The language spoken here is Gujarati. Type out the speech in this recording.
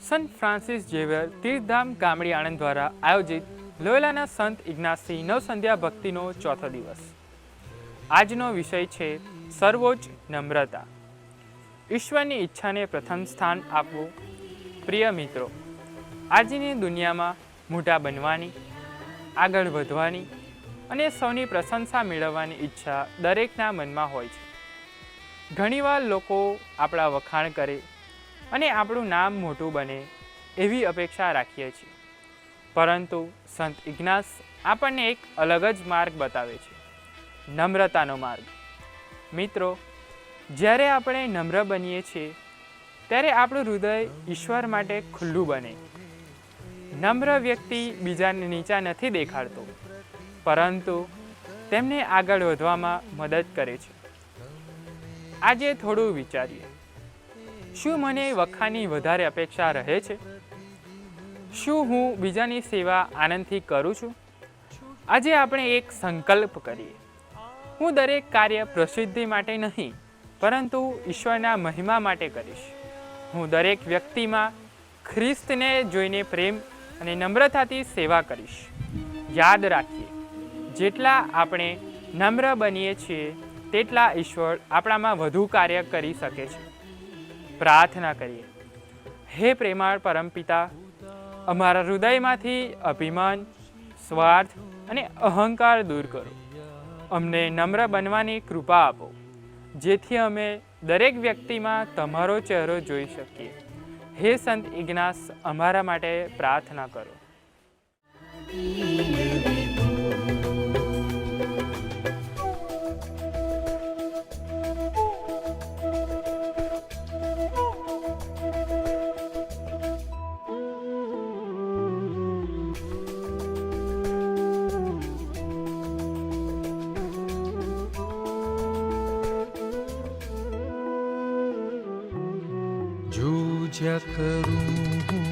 સંત ફ્રાન્સિસ ઝેવિયર તીર્થધામ ગામડી આણંદ દ્વારા આયોજિત લોયોલાના સંત ઇગ્નાસી નવસંધ્યા ભક્તિનો ચોથો દિવસ. આજનો વિષય છે સર્વોચ્ચ નમ્રતા. ઈશ્વરની ઈચ્છાને પ્રથમ સ્થાન આપવું. પ્રિય મિત્રો, આજની દુનિયામાં મોટા બનવાની, આગળ વધવાની અને સૌની પ્રશંસા મેળવવાની ઈચ્છા દરેકના મનમાં હોય છે. ઘણીવાર લોકો આપણા વખાણ કરે અને આપણું નામ મોટું બને એવી અપેક્ષા રાખીએ છીએ. પરંતુ સંત ઇગ્નાસ આપણને એક અલગ જ માર્ગ બતાવે છે, નમ્રતાનો માર્ગ. મિત્રો, જ્યારે આપણે નમ્ર બનીએ છીએ ત્યારે આપણું હૃદય ઈશ્વર માટે ખુલ્લું બને. નમ્ર વ્યક્તિ બીજાને નીચા નથી દેખાડતો, પરંતુ તેમને આગળ વધવામાં મદદ કરે છે. આજે થોડું વિચારીએ, શું મને વખાણની વધારે અપેક્ષા રહે છે? શું હું બીજાની સેવા આનંદથી કરું છું? આજે આપણે એક સંકલ્પ કરીએ. હું દરેક કાર્ય પ્રસિદ્ધિ માટે નહીં, પરંતુ ઈશ્વરના મહિમા માટે કરીશ. હું દરેક વ્યક્તિમાં ખ્રિસ્તને જોઈને પ્રેમ અને નમ્રતાથી સેવા કરીશ. યાદ રાખીએ, જેટલા આપણે નમ્ર બનીએ છીએ તેટલા ઈશ્વર આપણામાં વધુ કાર્ય કરી શકે છે. પ્રાર્થના કરીએ. હે પ્રેમાળ પરમપિતા, અમારા હૃદયમાંથી અભિમાન, સ્વાર્થ અને અહંકાર દૂર કરો. અમને નમ્ર બનવાની કૃપા આપો, જેથી અમે દરેક વ્યક્તિમાં તમારો ચહેરો જોઈ શકીએ. હે સંત ઇગ્નાસ, અમારા માટે પ્રાર્થના કરો. જો જ્યાં કરું હું